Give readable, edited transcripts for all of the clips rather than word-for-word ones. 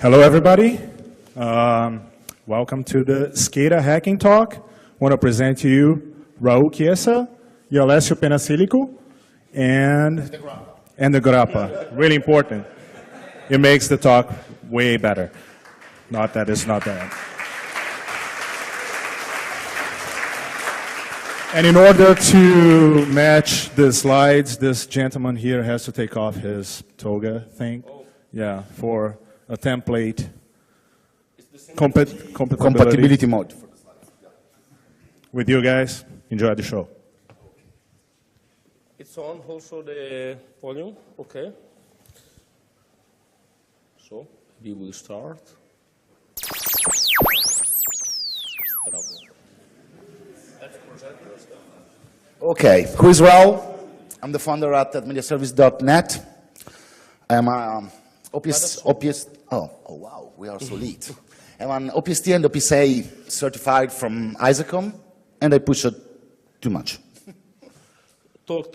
Hello, everybody. Welcome to the SCADA Hacking Talk. I want to present to you Raul Chiesa, Alessio Penasilico, and the Grappa. Really important. It makes the talk way better. Not that it's not bad. And in order to match the slides, this gentleman here has to take off his toga thing. Yeah, for a template compatibility mode. With you guys. Enjoy the show. It's on also the volume, okay. So we will start. Okay, who is Raul? I'm the founder at mediaservice.net. I'm oh wow, we are so late. I'm an OPST and OPSA certified from ISACOM, and I push it too much. Talk.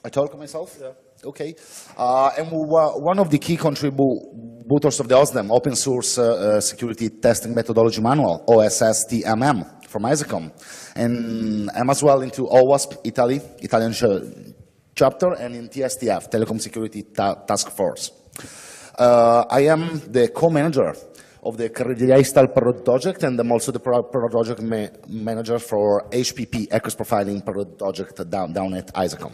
I talk myself? Yeah. Okay. And one of the key contributors of the OSDEM, Open Source Security Testing Methodology Manual, OSSTMM, from ISACOM. And I'm as well into OWASP, Italian chapter, and in TSTF, Telecom Security Task Force. I am the co-manager of the Credialistal project, and I'm also the project manager for HPP, Echoes Profiling project down at ISACOM.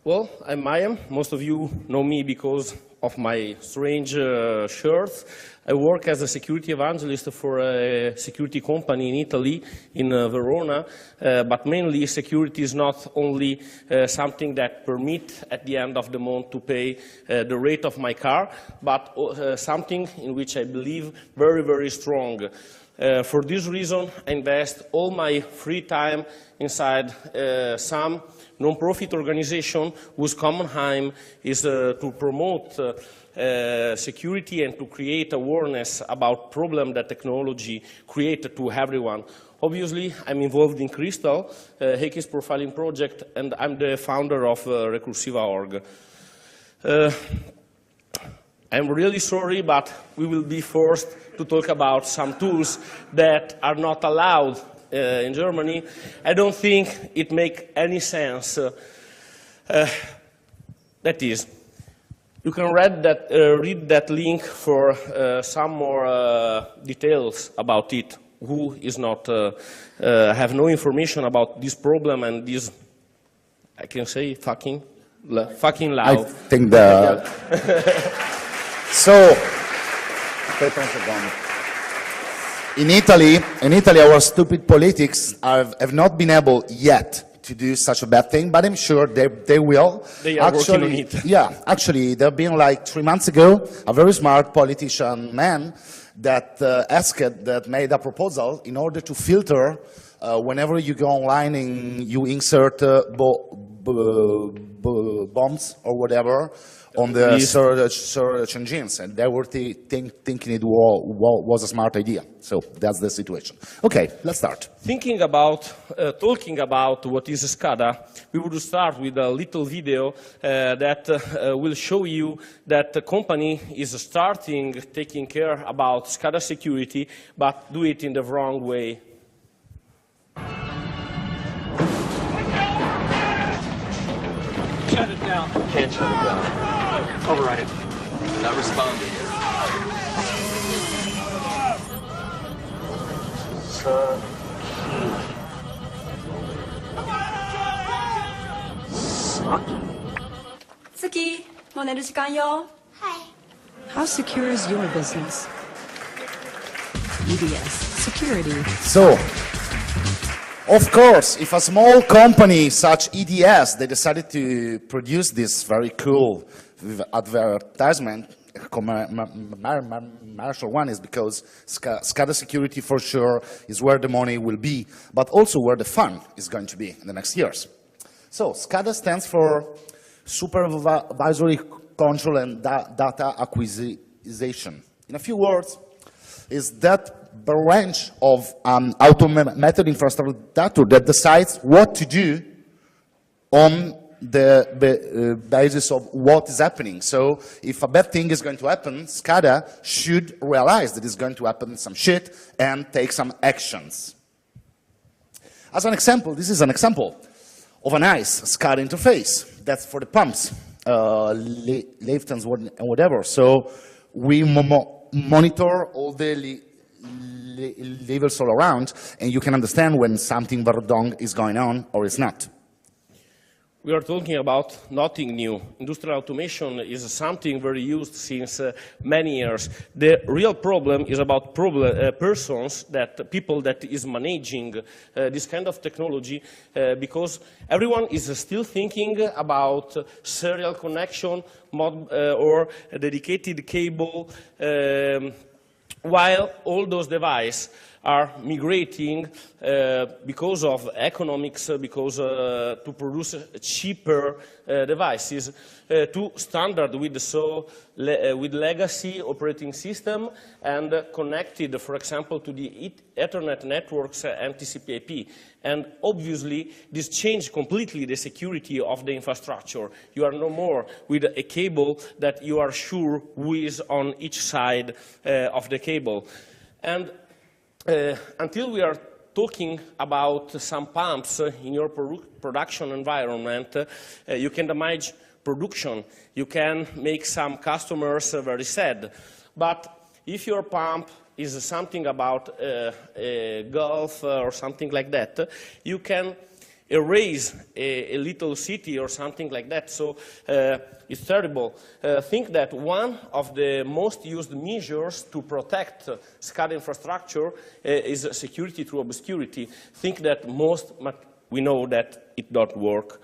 Well, I'm Mayam. Most of you know me because of my strange shirts. I work as a security evangelist for a security company in Italy, in Verona, but mainly security is not only something that permits at the end of the month to pay the rate of my car, but something in which I believe very, very strong. For this reason, I invest all my free time inside some non-profit organization whose common aim is to promote security and to create awareness about problems that technology creates to everyone. Obviously, I'm involved in Crystal, Echoes Profiling project, and I'm the founder of Recursiva.org. I'm really sorry, but we will be forced to talk about some tools that are not allowed in Germany. I don't think it makes any sense. That is, you can read that link for some more details about it. Who is not have no information about this problem and this, I can say, fucking loud. I think the so. In Italy, our stupid politics have not been able yet to do such a bad thing, but I'm sure they will. They are working on it. Yeah, actually, there have been like 3 months ago, a very smart politician man that that made a proposal in order to filter whenever you go online and you insert bombs or whatever on the search engines, and they were thinking it was a smart idea. So that's the situation. Okay, let's start. Talking about what is SCADA, we would start with a little video that will show you that the company is starting taking care about SCADA security, but do it in the wrong way. Shut it down. Can't shut it down. Override it. Not responding. Suki, もう寝る時間よ。How secure is your business? EDS, security. So, of course, if a small company such EDS, they decided to produce this very cool advertisement, commercial one, is because SCADA security for sure is where the money will be, but also where the fun is going to be in the next years. So SCADA stands for Supervisory Control and Data Acquisition. In a few words, is that branch of automated infrastructure that decides what to do on the basis of what is happening. So if a bad thing is going to happen, SCADA should realize that it's going to happen some shit and take some actions. As an example, this is an example of a nice SCADA interface. That's for the pumps, liftings, and whatever. So we monitor all the levels all around, and you can understand when something very wrong is going on or is not. We are talking about nothing new. Industrial automation is something very used since many years. The real problem is about persons, people that is managing this kind of technology, because everyone is still thinking about serial connection or a dedicated cable, while all those devices are migrating because of economics, because to produce cheaper devices, to standard with legacy operating system and connected, for example, to the Ethernet networks and TCP/IP. And obviously, this changed completely the security of the infrastructure. You are no more with a cable that you are sure who is on each side of the cable. And until we are talking about some pumps in your production environment, you can damage production. You can make some customers very sad. But if your pump is something about a Gulf or something like that, you can erase a little city or something like that. So it's terrible. Think that one of the most used measures to protect SCADA infrastructure is security through obscurity. Think that we know that it don't work.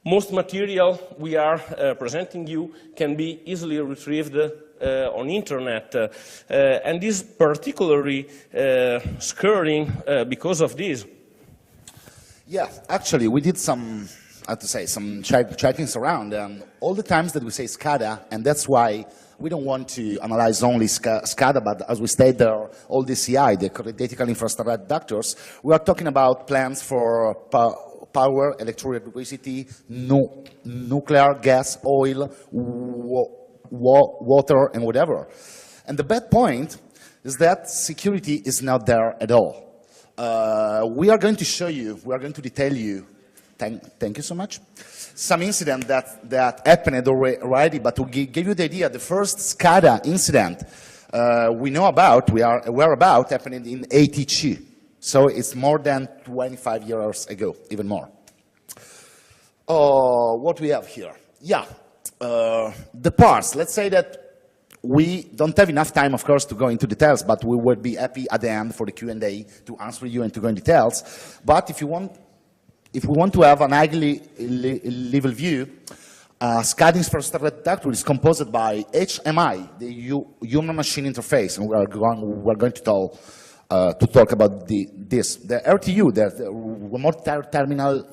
Most material we are presenting you can be easily retrieved on internet, and this is particularly scaring because of this. Yeah, actually, we did some, I have to say, some checkings around, and all the times that we say SCADA, and that's why we don't want to analyze only SCADA, but as we state there, all the CI, the critical infrastructure adapters, we are talking about plants for power, electricity, nuclear, gas, oil, water, and whatever. And the bad point is that security is not there at all. We are going to show you, we are going to detail you, thank you so much, some incident that happened already, but to give you the idea, the first SCADA incident we know about, we are aware about, happened in 82. So it's more than 25 years ago, even more. What we have here? Yeah, the parts, let's say that we don't have enough time, of course, to go into details, but we would be happy at the end for the Q&A to answer you and to go in details. But if we want to have an ugly level view, SCADA infrastructure architecture is composed by HMI, the human-machine interface, and we're going to talk about this. The RTU, the remote terminal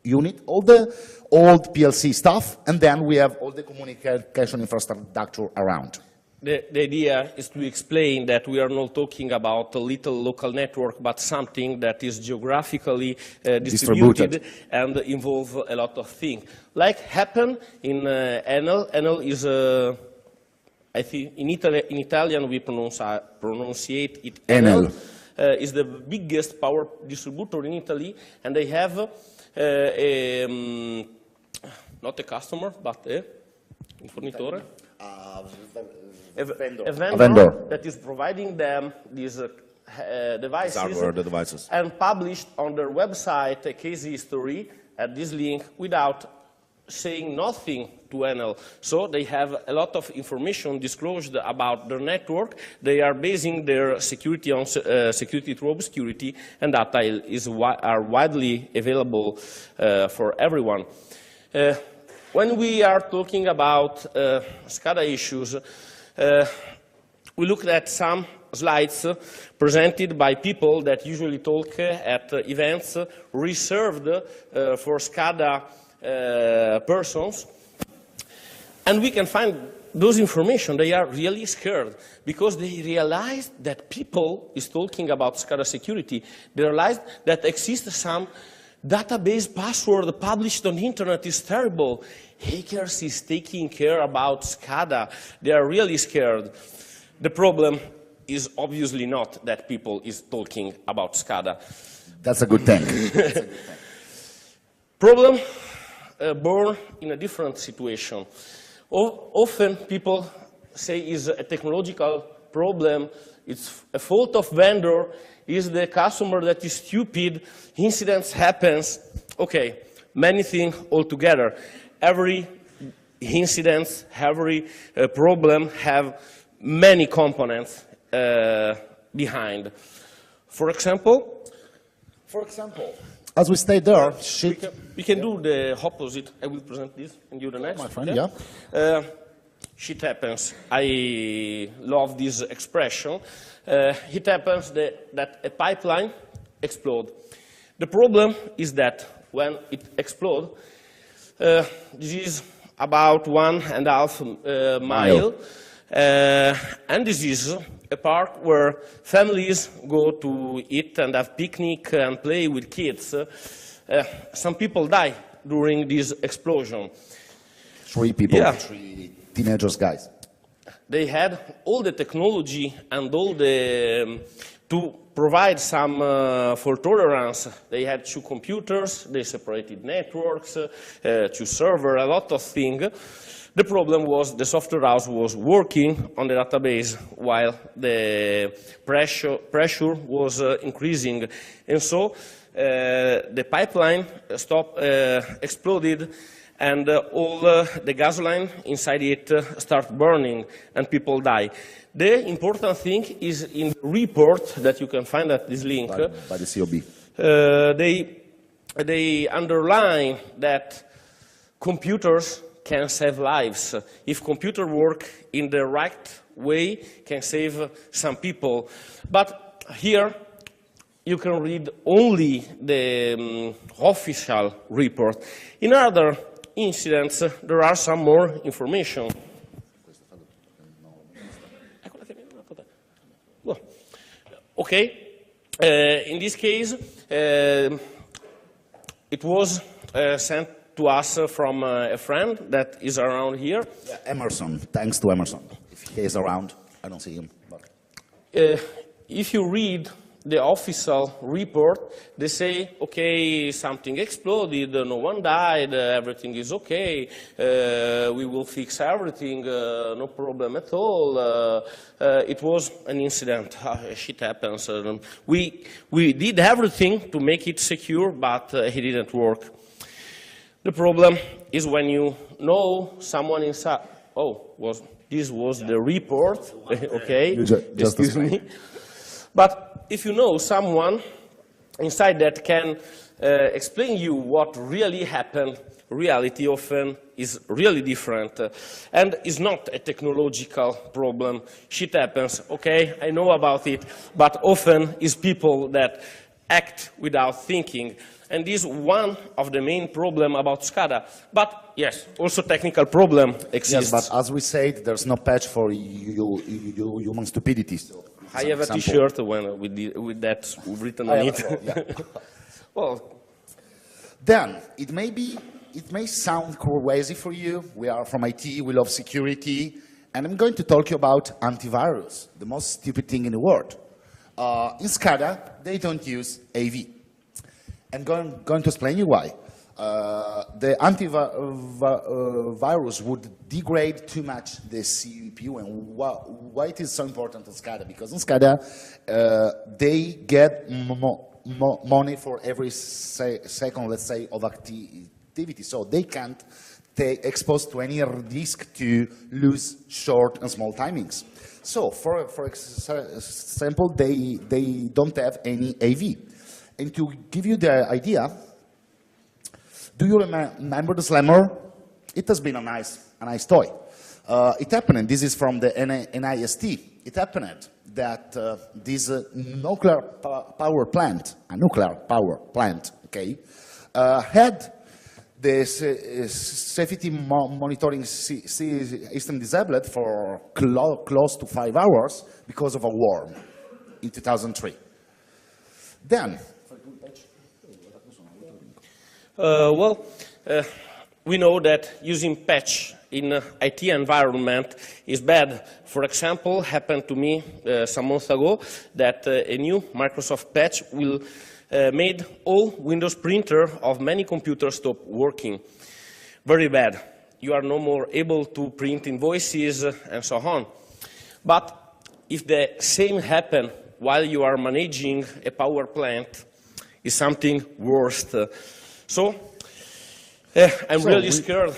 unit, all the old PLC stuff, and then we have all the communication infrastructure around. The idea is to explain that we are not talking about a little local network, but something that is geographically distributed and involve a lot of things. Like happened in Enel. Enel is, I think, in Italian we pronunciate it Enel. Is the biggest power distributor in Italy, and they have not a customer, but a fornitore. A vendor that is providing them these devices, and published on their website a case history at this link without saying nothing to Enel. So they have a lot of information disclosed about their network. They are basing their security on security through obscurity, and data are widely available for everyone. When we are talking about SCADA issues, we looked at some slides presented by people that usually talk at events reserved for SCADA persons. And we can find those information. They are really scared because they realized that people is talking about SCADA security. They realized that exists some Database password published on the internet is terrible. Hackers is taking care about SCADA. They are really scared. The problem is obviously not that people is talking about SCADA. That's a good thing. Problem born in a different situation. Often people say it's a technological problem, it's a fault of vendor, is the customer that is stupid, incidents happens. Okay, many things altogether. Every incident, every problem have many components behind. For example, as we stay there, we can do the opposite. I will present this and you the next. My friend, yeah. Shit happens. I love this expression. It happens that a pipeline explodes. The problem is that when it explodes, this is about 1.5 mile, and this is a part where families go to eat and have picnic and play with kids. Some people die during this explosion. 3 people, Yeah. 3 teenagers, guys. They had all the technology and all the, to provide some fault tolerance. They had 2 computers, they separated networks, 2 servers, a lot of things. The problem was the software house was working on the database while the pressure was increasing. And so the pipeline exploded, and all the gasoline inside it start burning, and people die. The important thing is in the report that you can find at this link. By the COB. They underline that computers can save lives. If computers work in the right way, can save some people. But here, you can read only the official report. In other incidents, there are some more information. Okay, in this case, it was sent to us from a friend that is around here. Yeah, Emerson, thanks to Emerson. If he is around, I don't see him. But. If you read the official report, they say, okay, something exploded, no one died, everything is okay, we will fix everything, no problem at all. It was an incident, shit happens. We did everything to make it secure, but it didn't work. The problem is when you know someone inside, this was the report, okay, excuse me. But if you know someone inside that can explain you what really happened, reality often is really different. And it's not a technological problem. Shit happens, okay, I know about it, but often it's people that act without thinking. And this is one of the main problems about SCADA. But yes, also technical problem exists. Yes, but as we said, there's no patch for human stupidity. So I have a T-shirt with that written on it. Yeah. Well, then it may sound crazy for you. We are from IT, we love security, and I'm going to talk you about antivirus, the most stupid thing in the world. In SCADA, they don't use AV. I'm going to explain you why. The antivirus would degrade too much the CPU, and why it is so important in SCADA? Because in SCADA, they get money for every second, let's say, of activity, so they can't stay exposed to any risk to lose short and small timings. So, for example, they don't have any AV. And to give you the idea, do you remember the slammer? It has been a nice toy. It happened, this is from the NIST, it happened that this nuclear power plant, okay, had the safety monitoring system disabled for close to 5 hours because of a worm in 2003. Then, We know that using patch in IT environment is bad. For example, happened to me some months ago that a new Microsoft patch will made all Windows printer of many computers stop working. Very bad. You are no more able to print invoices and so on. But if the same happen while you are managing a power plant, is something worse. I'm really scared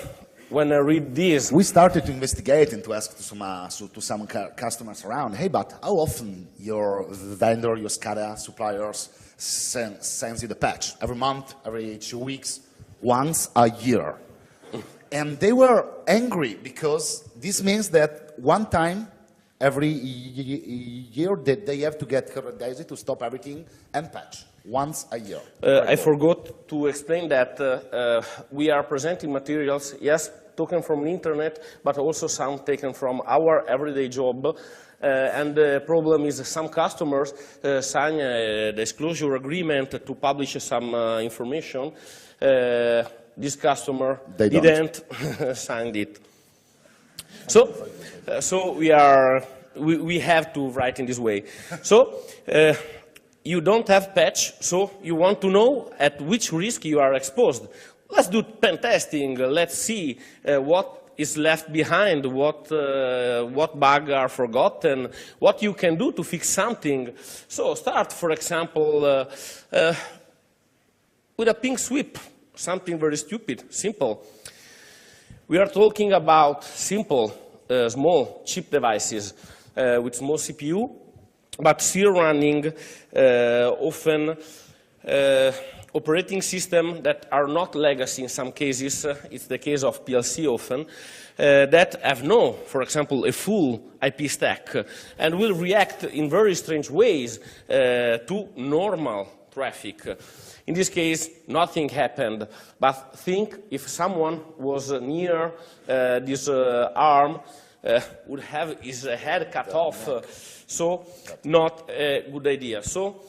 when I read this. We started to investigate and to ask to some customers around, hey, but how often your vendor, your SCADA suppliers sends you the patch? Every month, every 2 weeks, once a year. And they were angry because this means that one time every year that they have to get Daisy to stop everything and patch. Once a year. I forgot to explain that we are presenting materials, yes, taken from the internet, but also some taken from our everyday job. And the problem is some customers sign a disclosure agreement to publish some information. This customer didn't sign it. So we have to write in this way. So you don't have patch, so you want to know at which risk you are exposed. Let's do pen testing. Let's see what is left behind, what bugs are forgotten, what you can do to fix something. So start, for example, with a ping sweep, something very stupid, simple. We are talking about simple, small, cheap devices with small CPU, but still running often operating systems that are not legacy in some cases. It's the case of PLC often, that have no, for example, a full IP stack, and will react in very strange ways to normal traffic. In this case, nothing happened, but think if someone was near this arm, would have his head cut off, so not a good idea. So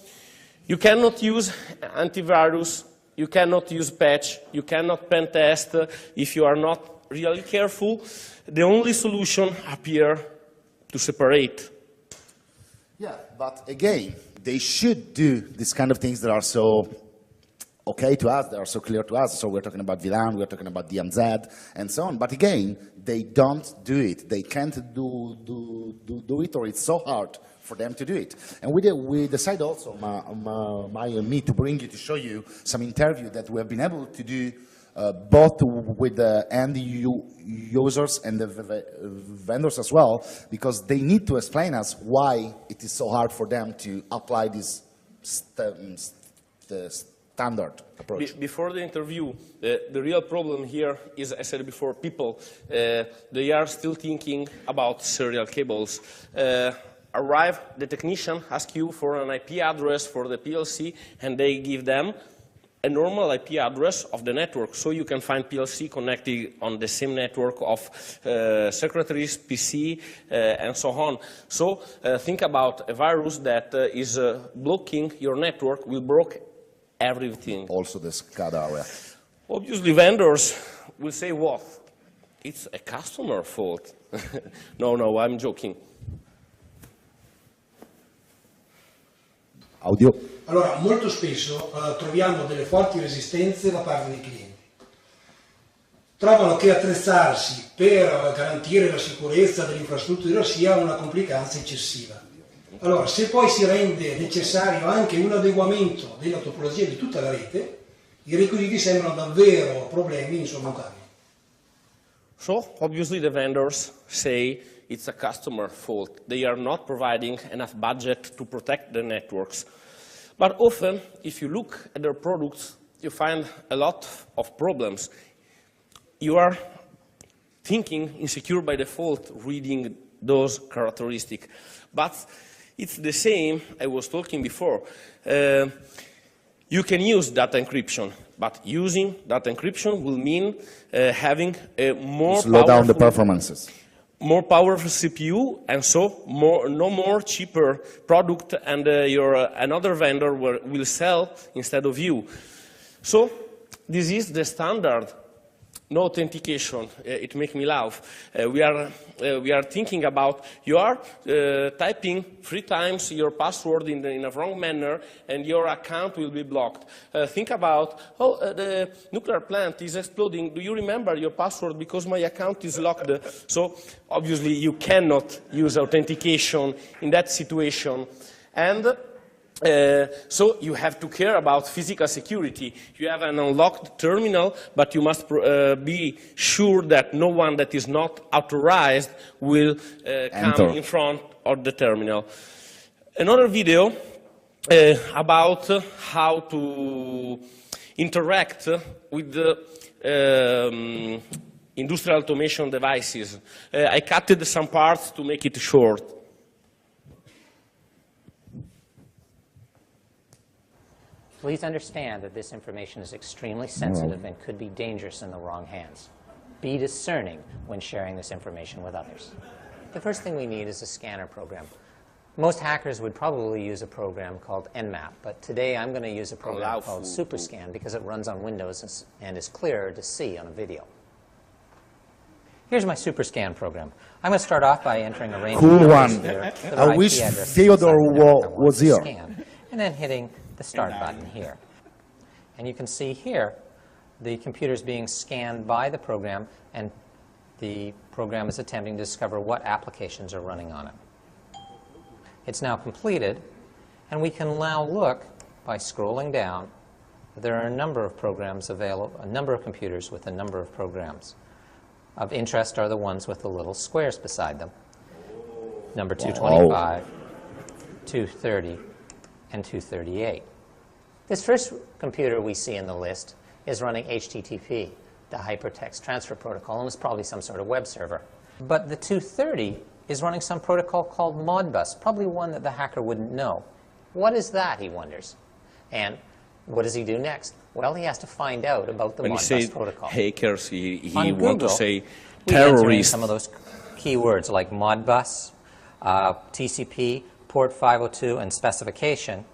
you cannot use antivirus, you cannot use patch, you cannot pen test if you are not really careful. The only solution appears to separate. Yeah, but again, they should do these kind of things that are so okay to us, they are so clear to us. So we're talking about VLAN, we're talking about DMZ, and so on. But again, they don't do it. They can't do it, or it's so hard for them to do it. And we decided also, Maya and me, to bring you, to show you some interview that we have been able to do both with the end users and the vendors as well, because they need to explain us why it is so hard for them to apply this standard approach. Before the interview, the real problem here is, as I said before, people, they are still thinking about serial cables. Arrive, the technician asks you for an IP address for the PLC, and they give them a normal IP address of the network, so you can find PLC connected on the same network of secretaries, PC, and so on. So think about a virus that is blocking your network, will block everything. Also the SCADA area. Obviously, vendors will say, what? It's a customer fault. No, I'm joking. Audio. Allora, molto spesso troviamo delle forti resistenze da parte dei clienti. Trovano che attrezzarsi per garantire la sicurezza dell'infrastruttura sia una complicanza eccessiva. Allora, se poi si rende necessario anche un adeguamento della topologia di tutta la rete, i requisiti sembrano davvero problemi insormontabili. So, obviously the vendors say it's a customer fault. They are not providing enough budget to protect the networks. But often, if you look at their products, you find a lot of problems. You are thinking insecure by default, reading those characteristics. But it's the same I was talking before. You can use data encryption, but using data encryption will mean having a more slow down the performances. More powerful CPU, and so no more cheaper product, and another vendor will sell instead of you. So this is the standard. No authentication. It makes me laugh. We are thinking about you are typing 3 times your password in a wrong manner, and your account will be blocked. Think about, the nuclear plant is exploding. Do you remember your password because my account is locked? So obviously you cannot use authentication in that situation, and so you have to care about physical security. You have an unlocked terminal, but you must be sure that no one that is not authorized will come in front of the terminal. Another video about how to interact with the industrial automation devices. I cut some parts to make it short. Please understand that this information is extremely sensitive and could be dangerous in the wrong hands. Be discerning when sharing this information with others. The first thing we need is a scanner program. Most hackers would probably use a program called Nmap, but today I'm going to use a program called SuperScan because it runs on Windows and is clearer to see on a video. Here's my SuperScan program. I'm going to start off by entering a range of numbers here. I wish Theodore was here. And then hitting the Start button here. And you can see here the computer is being scanned by the program, and the program is attempting to discover what applications are running on it. It's now completed, and we can now look by scrolling down. There are a number of programs available, a number of computers with a number of programs. Of interest are the ones with the little squares beside them. Number 225, 230, and 238. This first computer we see in the list is running HTTP, the Hypertext Transfer Protocol, and it's probably some sort of web server. But the 230 is running some protocol called Modbus, probably one that the hacker wouldn't know. What is that, he wonders. And what does he do next? Well, he has to find out about the Modbus protocol. When you say hackers, he on want Google, to say we enter in terrorists. some of those keywords like Modbus, TCP, port 502, and specification,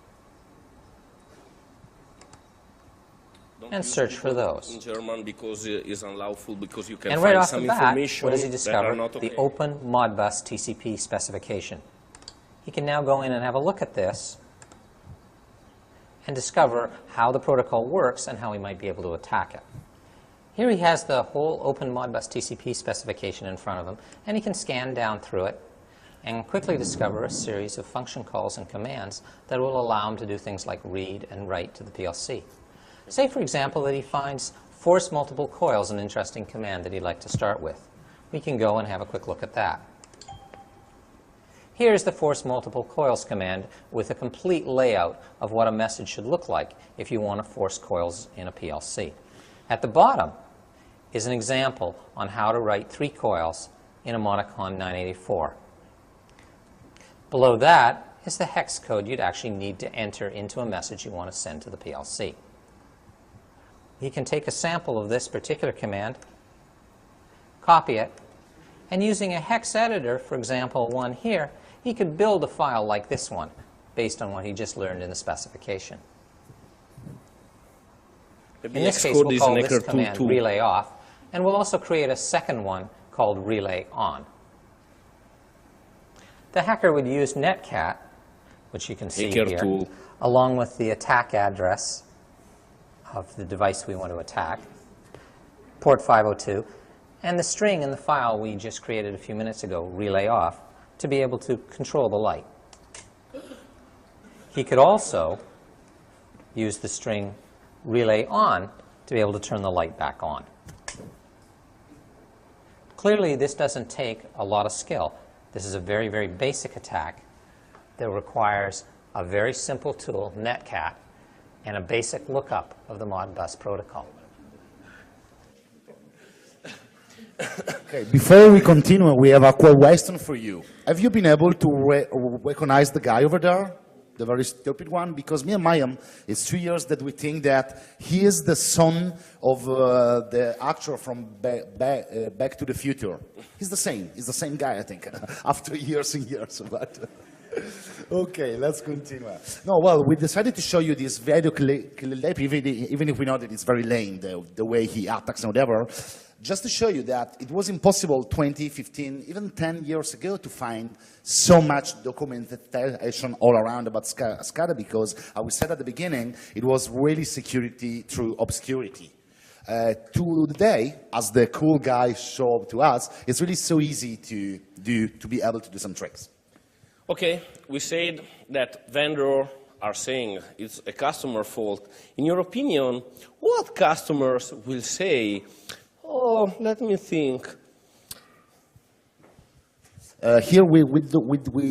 and search for those. In German because it's unlawful, because you can And right find off some the bat, information what does he that discover? are not okay. The Open Modbus TCP specification. He can now go in and have a look at this and discover how the protocol works and how he might be able to attack it. Here he has the whole Open Modbus TCP specification in front of him, and he can scan down through it and quickly discover a series of function calls and commands that will allow him to do things like read and write to the PLC. Say, for example, that he finds force multiple coils, an interesting command that he'd like to start with. We can go and have a quick look at that. Here's the force multiple coils command with a complete layout of what a message should look like if you want to force coils in a PLC. At the bottom is an example on how to write 3 coils in a Monicon 984. Below that is the hex code you'd actually need to enter into a message you want to send to the PLC. He can take a sample of this particular command, copy it, and using a hex editor, for example, one here, he could build a file like this one based on what he just learned in the specification. In this case, we'll call this command relay off, and we'll also create a second one called relay on. The hacker would use netcat, which you can see here, along with the attack address of the device we want to attack, port 502, and the string in the file we just created a few minutes ago, relay off, to be able to control the light. He could also use the string relay on to be able to turn the light back on. Clearly, this doesn't take a lot of skill. This is a very, very basic attack that requires a very simple tool, netcat, and a basic lookup of the Modbus protocol. Okay, before we continue, we have a question for you. Have you been able to recognize the guy over there? The very stupid one? Because me and Mayam, it's 2 years that we think that he is the son of the actor from Back to the Future. He's the same guy, I think, after years and years. But Okay, let's continue. No, well, we decided to show you this video clip, even if we know that it's very lame, the way he attacks and whatever, just to show you that it was impossible 20, 15, even 10 years ago to find so much documentation all around about SCADA because, as we said at the beginning, it was really security through obscurity. Today, as the cool guy showed to us, it's really so easy to be able to do some tricks. Okay, we said that vendors are saying it's a customer fault. In your opinion, what customers will say? Oh, let me think. Here we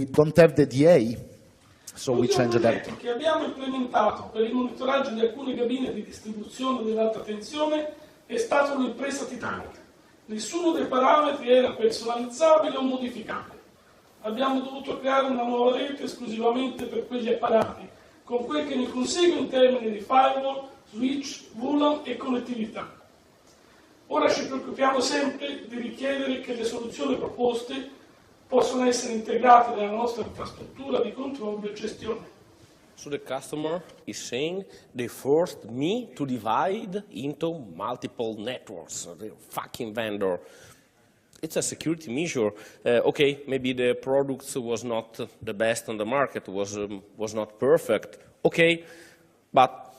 don't have the DA, so we changed that. Che abbiamo implementato per il monitoraggio di alcune cabine di distribuzione dell'alta tensione è stata un'impresa titanica. Nessuno dei parametri era personalizzabile o modificabile. Abbiamo dovuto creare una nuova rete esclusivamente per quegli apparati, con quel che ne consegue in termini di firewall, switch, VLAN e connettività. Ora ci preoccupiamo sempre di richiedere che le soluzioni proposte possano essere integrate nella nostra infrastruttura di controllo e gestione. So the customer is saying they forced me to divide into multiple networks. The fucking vendor. It's a security measure. Okay, maybe the product was not the best on the market, was not perfect. Okay, but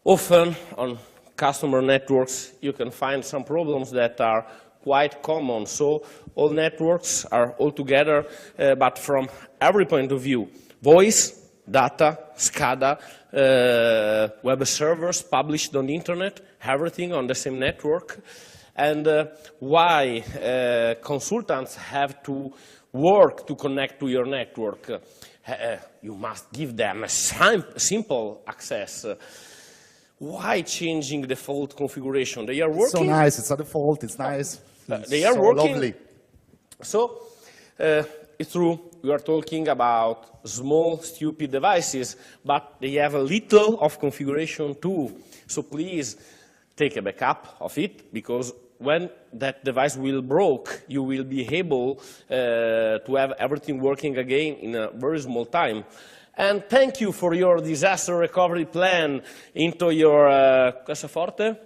often on customer networks you can find some problems that are quite common. So all networks are all together, but from every point of view, voice, data, SCADA, web servers published on the internet, everything on the same network. And why consultants have to work to connect to your network? You must give them a simple access. Why changing the default configuration? They are working. It's so nice. It's a default. It's nice. They are so working. Lovely. So it's true. We are talking about small, stupid devices, but they have a little of configuration too. So please take a backup of it, because when that device will broke, you will be able to have everything working again in a very small time. And thank you for your disaster recovery plan into your cassaforte?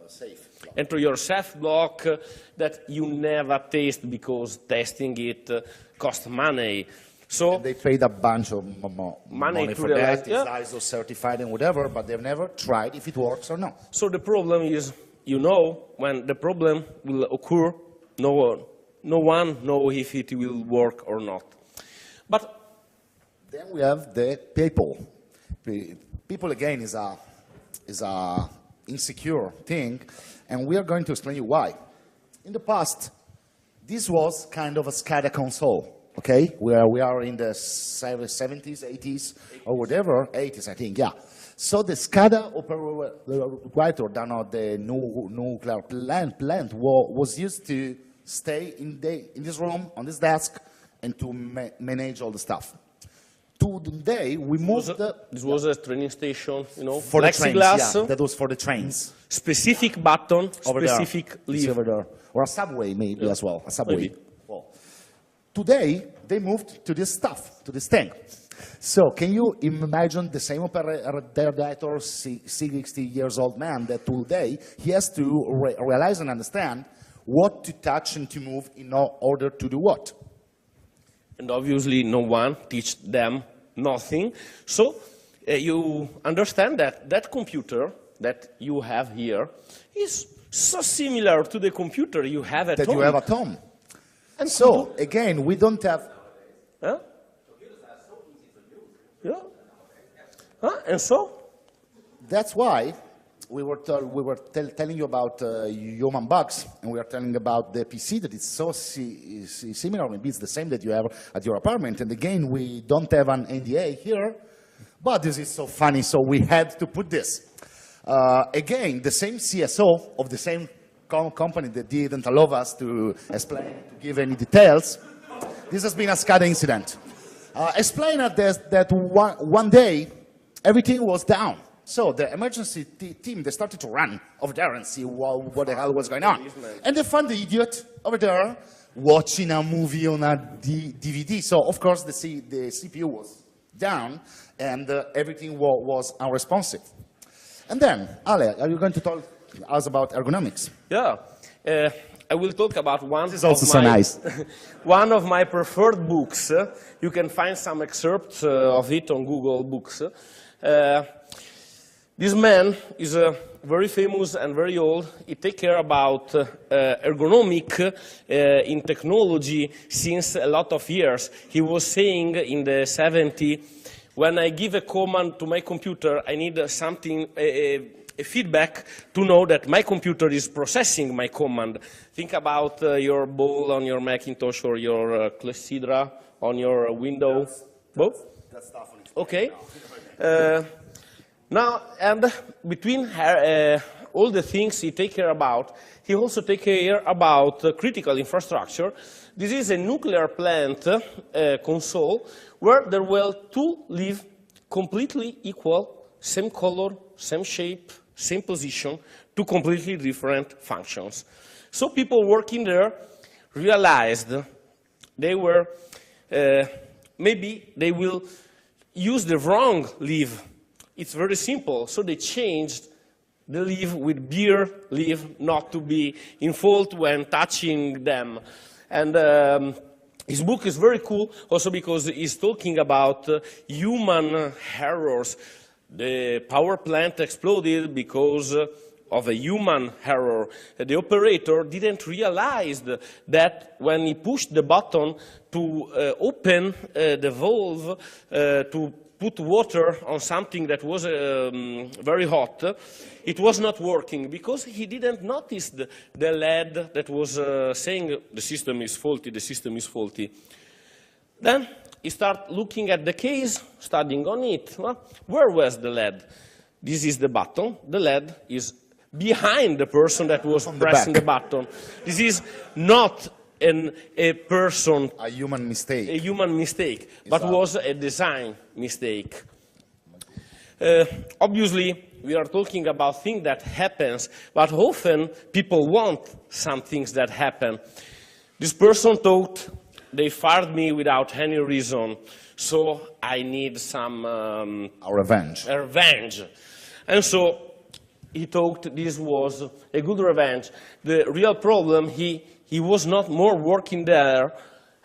Safe. Into your safe block that you never taste because testing it costs money. So and they paid a bunch of money for that. Yeah. It's ISO certified and whatever, but they've never tried if it works or not. So the problem is, you know, when the problem will occur, no one knows if it will work or not. But then we have the people. People again is a insecure thing, and we are going to explain you why. In the past, this was kind of a SCADA console. Okay, we are in the 70s, 80s, or whatever, 80s, I think, yeah. So the SCADA operator down at the nuclear plant was used to stay in this room, on this desk, and to manage all the stuff. Today, we moved this was a training station, you know, for plexiglass. The trains, yeah, that was for the trains. Specific button, over specific there. lever. Over there. Or a subway, maybe, as well, a subway. Maybe. Well, today, they moved to this stuff, to this thing. So, can you imagine the same operator, 60 years old man, that today he has to realize and understand what to touch and to move in order to do what? And obviously, no one teach them nothing. So, you understand that that computer that you have here is so similar to the computer you have at home. That you have at home. And so, again, we don't have... Huh? Yeah. Huh? And so? That's why we were telling you about human bugs, and we are telling about the PC that is so similar, maybe it's the same that you have at your apartment. And again, we don't have an NDA here, but this is so funny, so we had to put this. Again, the same CSO of the same company that didn't allow us to explain, to give any details. This has been a SCADA incident. Explain that one day, everything was down. So the emergency team, they started to run over there and see what the hell was going on. And they found the idiot over there watching a movie on a DVD. So, of course, the CPU was down, and everything was unresponsive. And then, Ale, are you going to talk us about ergonomics? Yeah. I will talk about one This is also so nice. one of my preferred books. You can find some excerpts of it on Google Books. This man is very famous and very old. He takes care about ergonomic in technology since a lot of years. He was saying in the 70s, when I give a command to my computer, I need something, a feedback to know that my computer is processing my command. Think about your ball on your Macintosh or your Clepsydra on your Windows. Both? That stuff on it. Okay. Now, and between all the things he takes care about, he also takes care about critical infrastructure. This is a nuclear plant console where there were two leaves completely equal, same color, same shape, same position, two completely different functions. So people working there realized they were, maybe they will use the wrong leaf. It's very simple. So they changed the leaf with beer leaf not to be in fault when touching them. And his book is very cool also because he's talking about human errors. The power plant exploded because of a human error. The operator didn't realize that when he pushed the button to open the valve to put water on something that was very hot, it was not working because he didn't notice the LED that was saying the system is faulty, the system is faulty. Then he started looking at the case, studying on it. Well, where was the LED? This is the button. The LED is behind the person that was pressing the button. This is not a person, a human mistake, but was a design mistake. Obviously, we are talking about things that happens, but often people want some things that happen. This person thought they fired me without any reason, so I need some revenge. And so he thought this was a good revenge. The real problem, he was not more working there,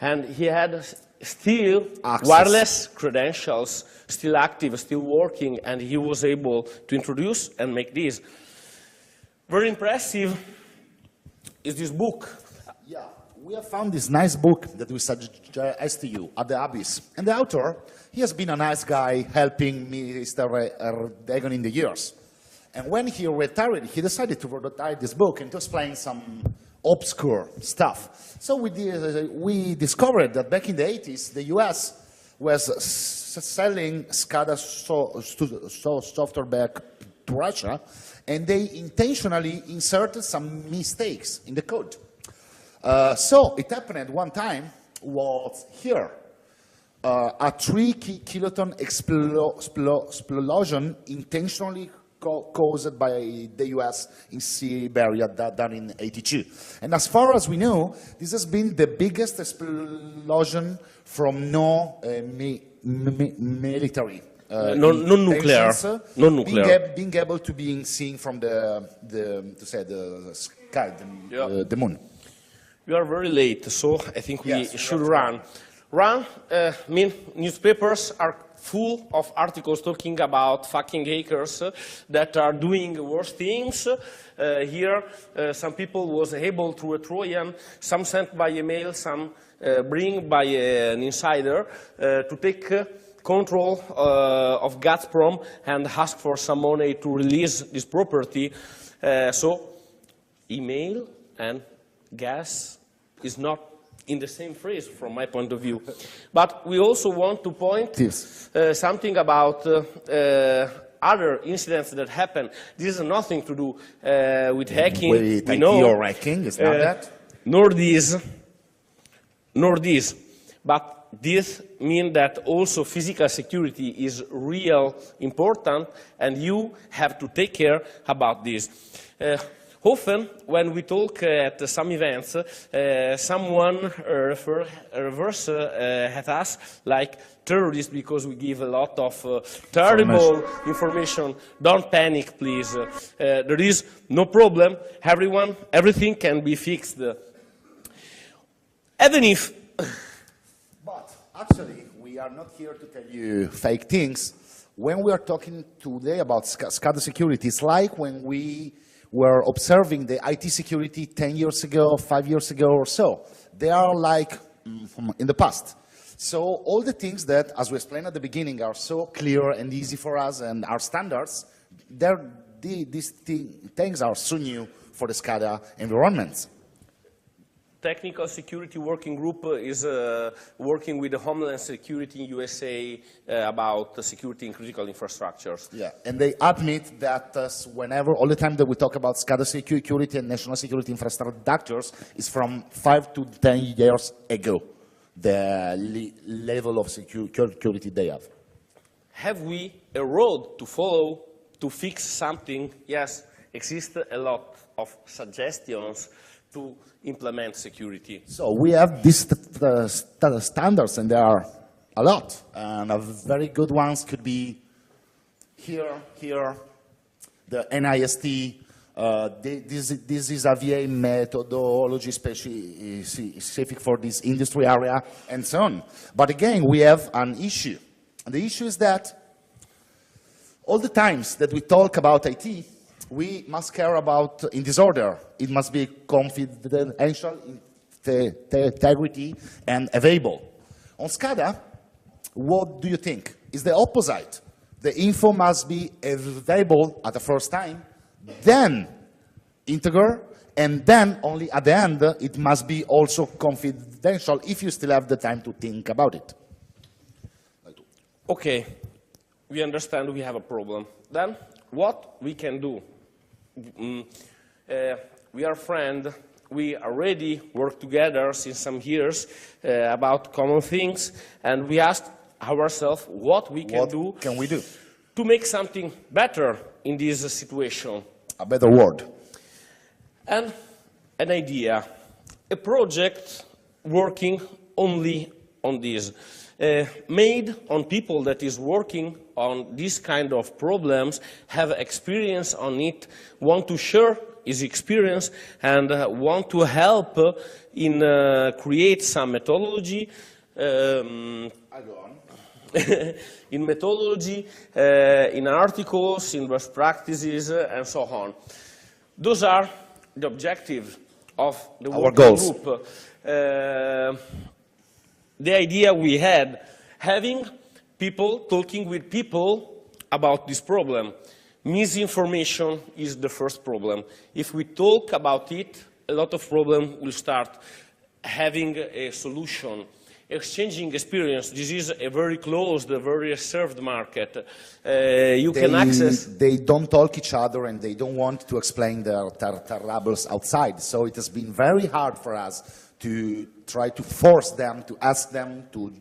and he had still wireless credentials, still active, still working, and he was able to introduce and make this. Very impressive is this book. Yeah, we have found this nice book that we suggest to you, At the Abyss. And the author, he has been a nice guy helping Mr. Erdogan in the years. And when he retired, he decided to write this book and to explain some obscure stuff. So we discovered that back in the 80s, the US was selling SCADA software back to Russia, and they intentionally inserted some mistakes in the code. So it happened at one time was here. A 3 kiloton explosion intentionally caused by the US in Siberia done in '82. And as far as we know, this has been the biggest explosion from military. Non-nuclear. Being able to be seen from the sky, the moon. We are very late, so I think we should run. Newspapers are full of articles talking about fucking hackers that are doing worse things. Here, some people was able through a Trojan, some sent by email, some bring by an insider to take control of Gazprom and ask for some money to release this property. So, email and gas is not in the same phrase from my point of view. But we also want to point something about other incidents that happen. This has nothing to do with hacking. With IT or hacking, it's not that? Nor this. But this means that also physical security is real important, and you have to take care about this. Often, when we talk at some events, someone refers at us like terrorists because we give a lot of terrible information. Don't panic, please. There is no problem. Everything can be fixed. Even if... But actually, we are not here to tell you fake things. When we are talking today about SCADA security, it's like when we were observing the IT security 10 years ago, 5 years ago or so. They are like in the past. So all the things that, as we explained at the beginning, are so clear and easy for us and our standards, these things are so new for the SCADA environments. Technical Security Working Group is working with the Homeland Security in USA about security in critical infrastructures. Yeah, and they admit that whenever, all the time that we talk about SCADA security and national security infrastructures is from 5 to 10 years ago, the level of security they have. Have we a road to follow to fix something? Yes, exist a lot of suggestions to implement security. So we have these standards, and there are a lot. And very good ones could be here, the NIST. This is a VA methodology specific for this industry area, and so on. But again, we have an issue. And the issue is that all the times that we talk about IT, we must care about, in this order, it must be confidential, integrity, and available. On SCADA, what do you think? Is the opposite. The info must be available at the first time, then integer, and then only at the end, it must be also confidential if you still have the time to think about it. Okay, we understand we have a problem. Then, what we can do? We are friends. We already work together since some years about common things, and we asked ourselves what we can do to make something better in this situation. A better word. And an idea, a project working only on this, made on people that is working on this kind of problems, have experience on it, want to share his experience, and want to help in create some methodology, in methodology, in articles, in best practices, and so on. Those are the objectives of the working group. The idea we had, having people talking with people about this problem. Misinformation is the first problem. If we talk about it, a lot of problems will start having a solution. Exchanging experience, this is a very closed, a very reserved market. You can access... They don't talk each other and they don't want to explain their troubles outside. So it has been very hard for us to try to force them, to ask them to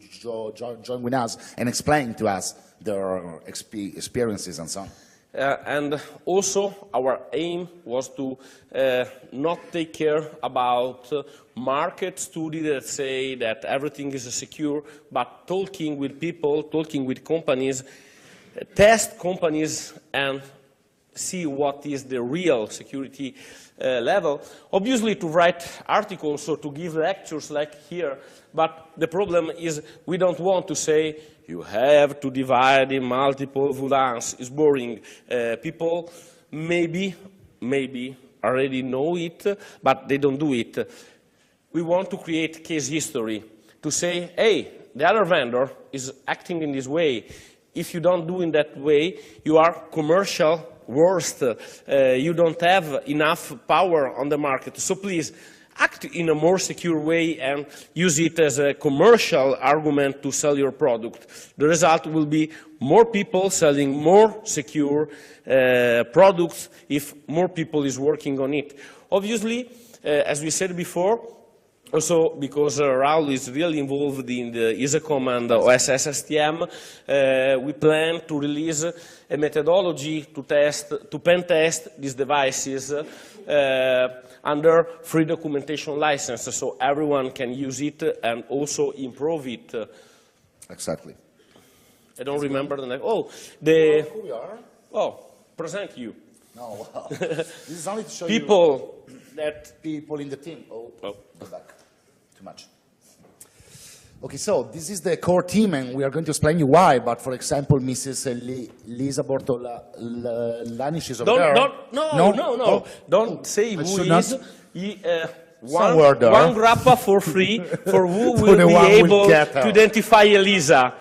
join with us and explain to us their experiences and so on. And also our aim was to not take care about market study that say that everything is secure, but talking with people, talking with companies, test companies and see what is the real security level. Obviously to write articles or to give lectures like here, but the problem is we don't want to say you have to divide in multiple VLANs. It's boring. People maybe already know it, but they don't do it. We want to create case history to say, hey, the other vendor is acting in this way. If you don't do in that way, you are commercial worst. You don't have enough power on the market. So please, act in a more secure way and use it as a commercial argument to sell your product. The result will be more people selling more secure products if more people is working on it. Obviously, as we said before, Also, because Raul is really involved in the ISACOM and OSS STM, we plan to release a methodology to pen test these devices under free documentation license, so everyone can use it and also improve it. Exactly. I don't remember the name. Oh, the. Who we are? Oh, present you. No, wow. This is only to show People you that. people in the team. Oh, Oh. go back. Too much. Okay, so this is the core team, and we are going to explain you why. But for example, Mrs. Lisa Bortolani, is over there. No. Don't say I who should is. not- One there. grappa for free for who For will the be one who able get to her. identify Elisa.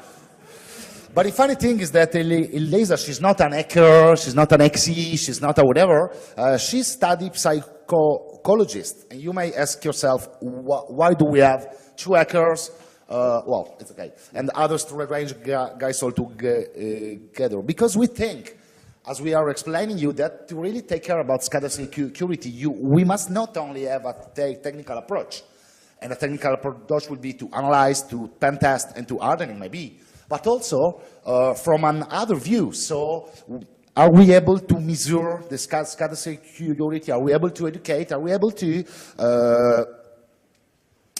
But the funny thing is that Elisa, she's not an hacker, she's not an XE, she's not a whatever. She's studied psychologist. And you may ask yourself, why do we have two hackers? Well, it's okay. And others to range guys all together. Because we think, as we are explaining you, that to really take care about SCADA security, we must not only have a technical approach. And a technical approach will be to analyze, to pen test, and to hardening maybe. But also from another view. So are we able to measure the SCADA security? Are we able to educate? Are we able to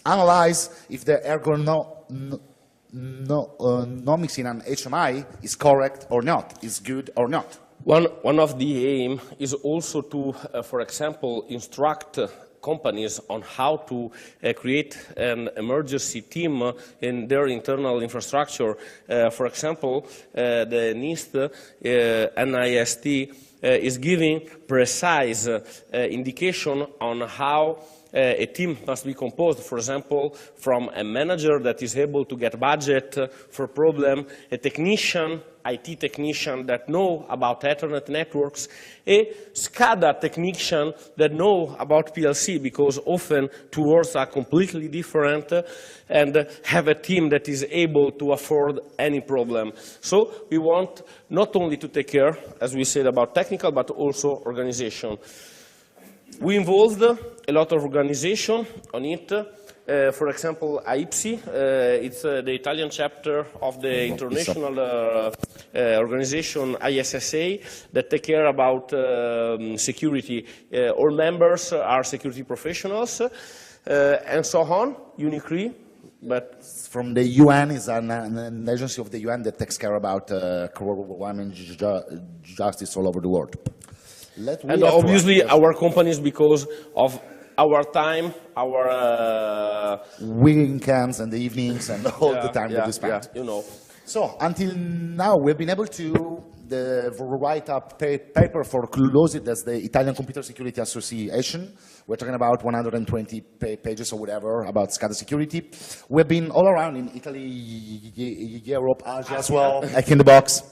analyze if the ergonomics in an HMI is correct or not, is good or not? One of the aim is also to, for example, instruct companies on how to create an emergency team in their internal infrastructure. For example, the NIST, NIST is giving precise indication on how a team must be composed, for example, from a manager that is able to get budget for problem, a technician, IT technician that know about Ethernet networks, a SCADA technician that know about PLC, because often two worlds are completely different, and have a team that is able to afford any problem. So we want not only to take care, as we said, about technical, but also organization. We involved a lot of organization on it. For example, AIPSI, it's the Italian chapter of the international organization ISSA that take care about security. All members are security professionals, and so on, UNICRI. But from the UN is an agency of the UN that takes care about crime and justice all over the world. And obviously our companies, because of our time, our weekends and the evenings and all the time that we spend. Yeah, you know. So until now, we've been able to write a paper for CLOSIT, that's the Italian Computer Security Association. We're talking about 120 pages or whatever about SCADA security. We've been all around in Italy, Europe, Asia as well, like in the box,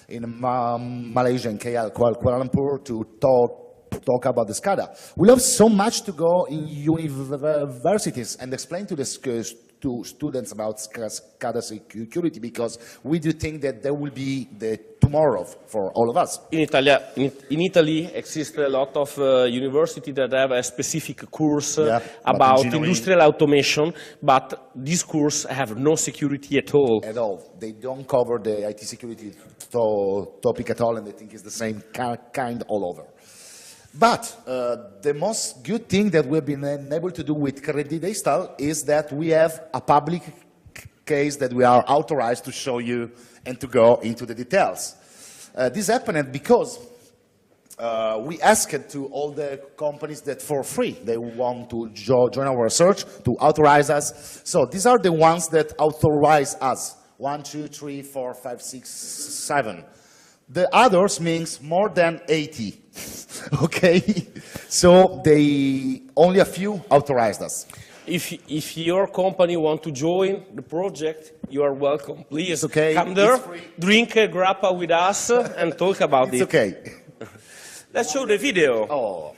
in Malaysia and KL, Kuala Lumpur, to talk about the SCADA. We love so much to go in universities and explain to the students about SCADA security, because we do think that there will be the tomorrow for all of us. In Italy exists a lot of universities that have a specific course about industrial automation, but this course have no security at all. At all. They don't cover the IT security topic at all, and they think it's the same kind all over. But the most good thing that we've been able to do with Credidestal is that we have a public case that we are authorized to show you and to go into the details. This happened because we asked to all the companies that for free they want to join our research, to authorize us. So these are the ones that authorize us. 1, 2, 3, 4, 5, 6, 7. The others means more than 80. Okay, so they only a few authorized us. If your company want to join the project, you are welcome. Please come there, drink a grappa with us, and talk about it. It's okay. Let's show the video. Oh,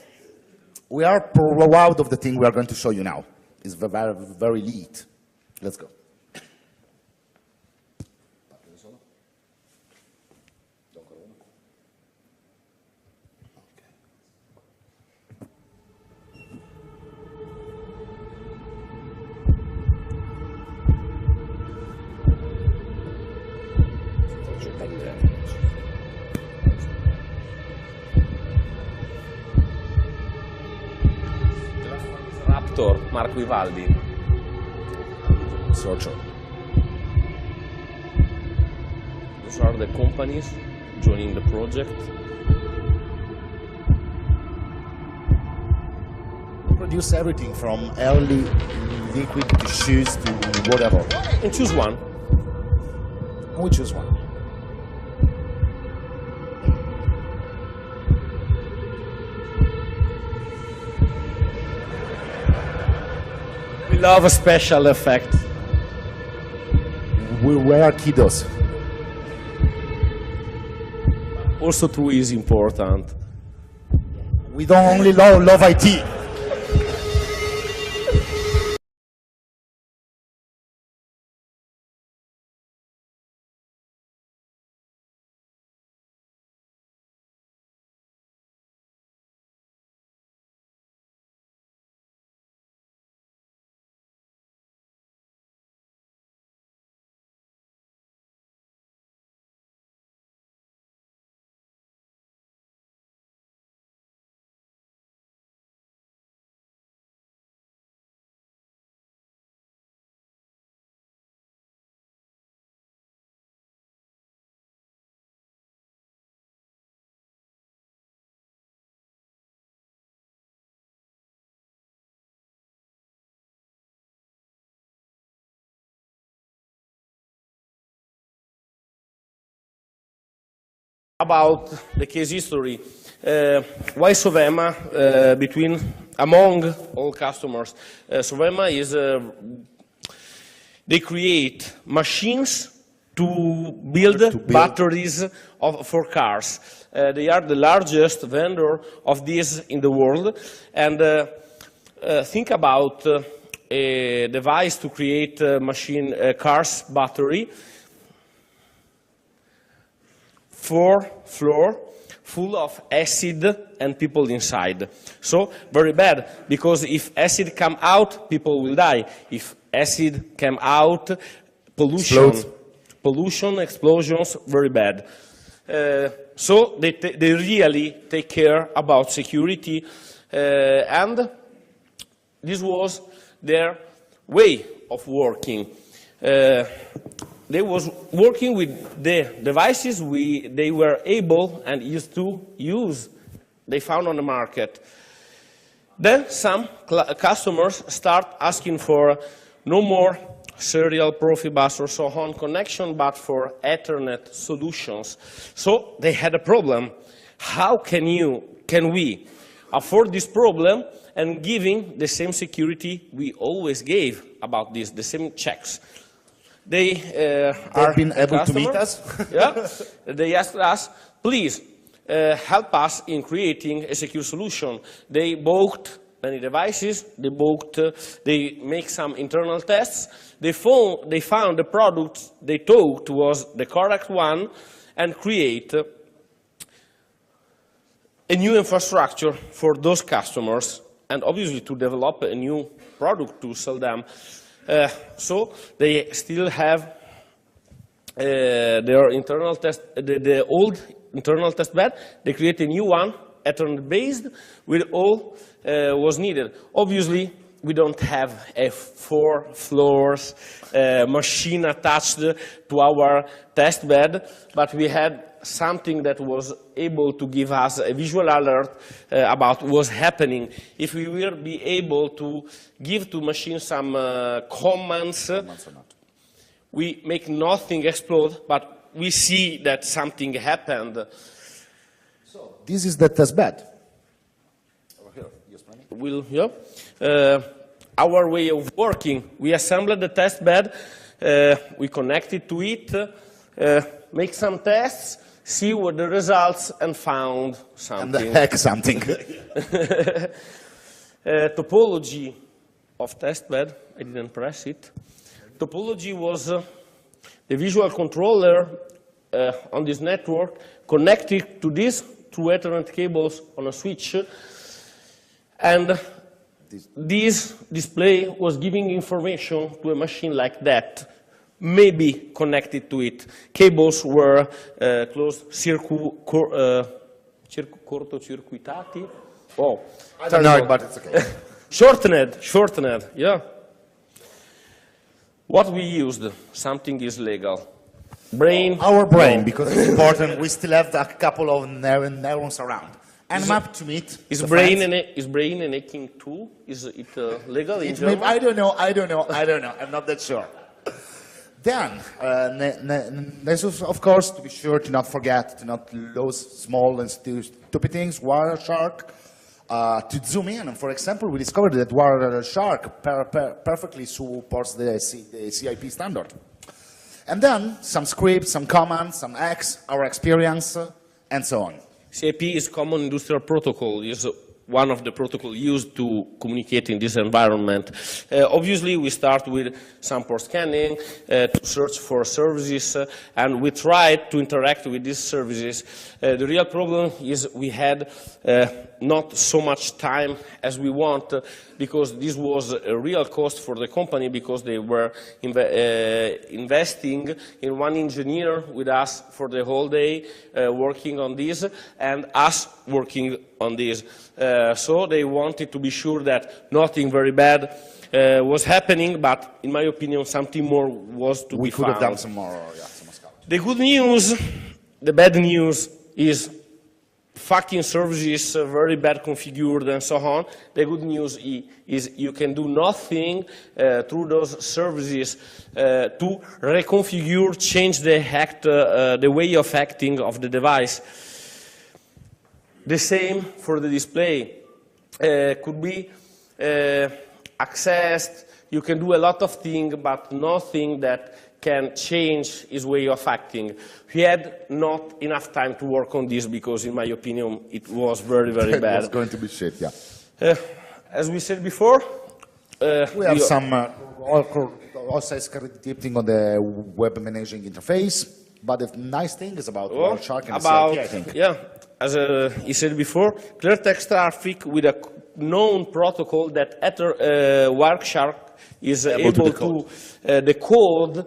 we are proud of the thing we are going to show you now. It's very, very neat. Let's go. Victor, Marco Vivaldi. Searcher. Those are the companies joining the project. Produce everything from early liquid to shoes to whatever. And choose one. We choose one. We love a special effect. We wear kiddos. Also, two is important. We don't only love IT. About the case history, why Sovema among all customers? Sovema is, they create machines to build batteries for cars. They are the largest vendor of this in the world. And think about a device to create car's battery. 4 floor full of acid and people inside. So very bad, because if acid come out, people will die. If acid come out, pollution, explosions, very bad. So they really take care about security, and this was their way of working. They was working with the devices they were able and used to use, they found on the market. Then some customers start asking for no more serial Profibus or so on connection, but for Ethernet solutions. So they had a problem. How can we afford this problem and giving the same security we always gave about this, the same checks? They've been able to meet us. Yeah, they asked us, please help us in creating a secure solution. They bought many devices. They make some internal tests. They found the product they thought was the correct one, and create a new infrastructure for those customers, and obviously to develop a new product to sell them. So they still have their internal test, the old internal test bed. They create a new one, Ethernet-based, with all was needed. Obviously, we don't have a 4 floors machine attached to our test bed, but we had something that was able to give us a visual alert about what was happening. If we will be able to give to machine some commands, we make nothing explode, but we see that something happened. So this is the test bed. Over here, our way of working, we assembled the test bed, we connected to it, make some tests, see what the results, and found something. And the heck something. Topology of test bed, I didn't press it. Topology was the visual controller on this network connected to this through Ethernet cables on a switch, and this display was giving information to a machine like that, maybe connected to it. Cables were closed cortocircuitati. Oh, I don't know, but it's okay. Shortened, yeah. What we used, something is legal. Brain? Our brain, no. because it's important. We still have a couple of neurons around. And map to meet. Is brain an hacking tool? Is it legal in Germany? I don't know. I'm not that sure. Then, of course, to be sure to not forget, to not lose small and stupid things, Wireshark. To zoom in, and for example, we discovered that Wireshark perfectly supports the CIP standard. And then some scripts, some commands, some X, our experience, and so on. CIP is Common Industrial Protocol. Is one of the protocols used to communicate in this environment. Obviously, we start with some port scanning to search for services, and we try to interact with these services. The real problem is we had not so much time as we want, because this was a real cost for the company, because they were investing in one engineer with us for the whole day working on this, and us working on this. So they wanted to be sure that nothing very bad was happening, but in my opinion, something more was to be found. We could have done some more, yeah, some scout. The good news, the bad news is fucking services very bad configured and so on. The good news is you can do nothing through those services to reconfigure, change the way of acting of the device. The same for the display. Could be accessed. You can do a lot of things, but nothing that can change his way of acting. We had not enough time to work on this because, in my opinion, it was very, very bad. It was going to be shit, yeah. As we said before, we have some also scripting on the web managing interface. But the nice thing is about Wireshark and CIP, I think. Yeah, as he said before, clear text traffic with a known protocol that Wireshark is able to decode,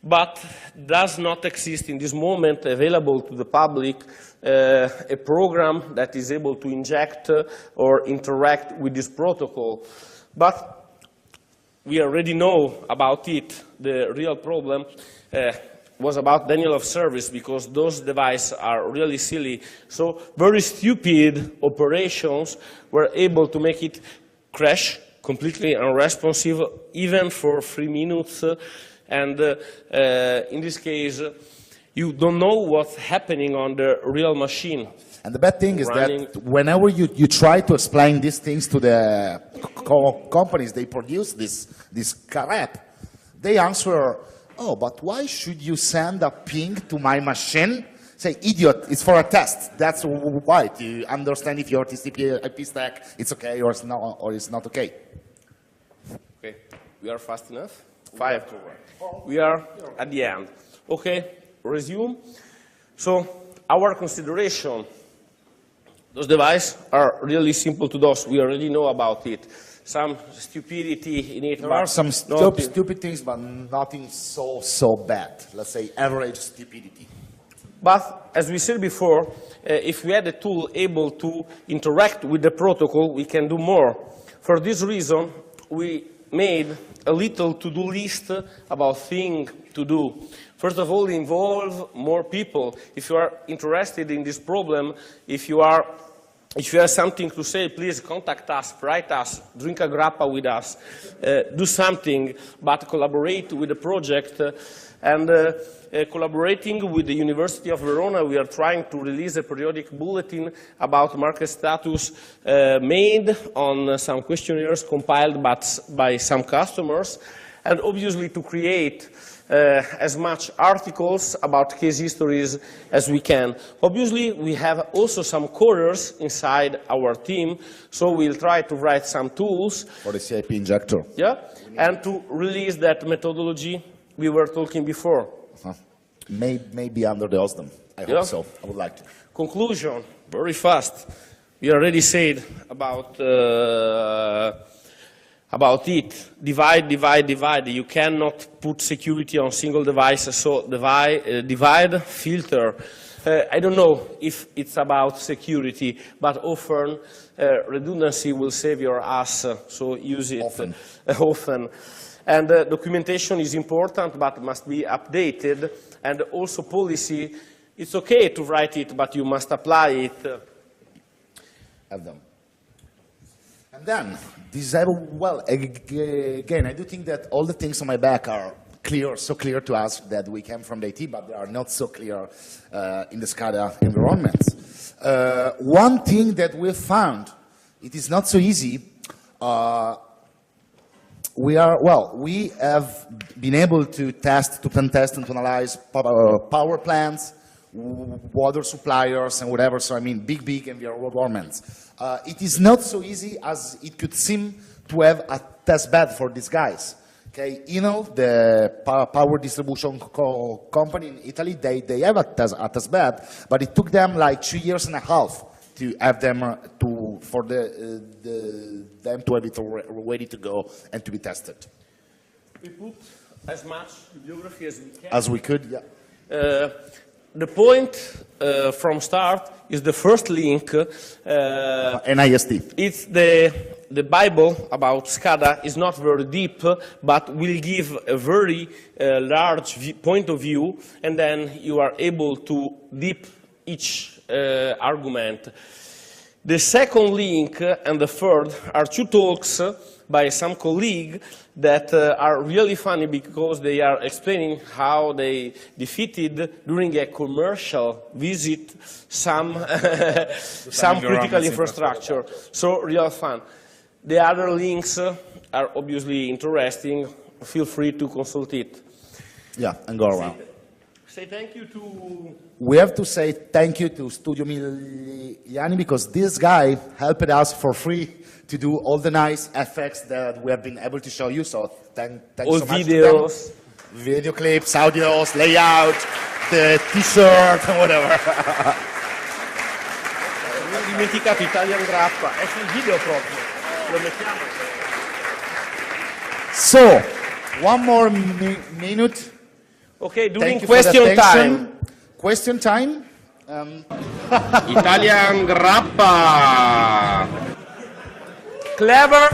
but does not exist in this moment available to the public, a program that is able to inject or interact with this protocol. But we already know about it. The real problem was about denial of service, because those devices are really silly. So very stupid operations were able to make it crash, completely unresponsive, even for 3 minutes. And in this case, you don't know what's happening on the real machine. And the bad thing is that whenever you try to explain these things to the companies, they produce this crap, they answer, oh, but why should you send a ping to my machine? Say, idiot, it's for a test. That's why, to understand if your TCP IP stack is okay or it's not okay. Okay, we are fast enough? 5. We are at the end. Okay, resume. So, our consideration, those devices are really simple to DOS. We already know about it. Some stupidity in it. There are some stupid things, but nothing so bad. Let's say average stupidity. But as we said before, if we had a tool able to interact with the protocol, we can do more. For this reason, we made a little to-do list about things to do. First of all, involve more people. If you are interested in this problem, if you have something to say, please contact us, write us, drink a grappa with us, do something, but collaborate with the project. And collaborating with the University of Verona, we are trying to release a periodic bulletin about market status made on some questionnaires compiled by some customers, and obviously to create as much articles about case histories as we can. Obviously, we have also some coders inside our team, so we'll try to write some tools. For the CIP injector. Yeah, and to release that methodology we were talking before. Maybe under the OSDEM. I hope so. I would like to. Conclusion, very fast. We already said about it. Divide. You cannot put security on single devices, so divide, filter. I don't know if it's about security, but often redundancy will save your ass, so use it often. And documentation is important, but must be updated. And also policy, it's okay to write it, but you must apply it. Have them. And then, well, again, I do think that all the things on my back are clear, so clear to us that we came from the IT, but they are not so clear in the SCADA environment. One thing that we found, it is not so easy. We have been able to test, to pen test and to analyze power plants, water suppliers and whatever, so I mean big environments. It is not so easy as it could seem to have a test bed for these guys. Okay, the power distribution company in Italy, they have a test bed, but it took them like 2.5 years to have them for them to have it ready to go and to be tested. We put as much bibliography as we can. As we could, yeah. The point from start is the first link. NIST. It's the Bible about SCADA is not very deep, but will give a very large point of view, and then you are able to deep each argument. The second link and the third are two talks by some colleague that are really funny because they are explaining how they defeated during a commercial visit some critical infrastructure. So real fun. The other links are obviously interesting. Feel free to consult it. Yeah, and go around. Say thank you to... We have to say thank you to Studio Miliani because this guy helped us for free to do all the nice effects that we have been able to show you. So thanks so much videos. To them. Video clips, audios, layout, the t-shirt, and whatever. Non ho dimenticato Italian Grappa, è sul video proprio. Lo mettiamo. So, one more minute. Okay, during question time. Question time. Italian Grappa. Clever.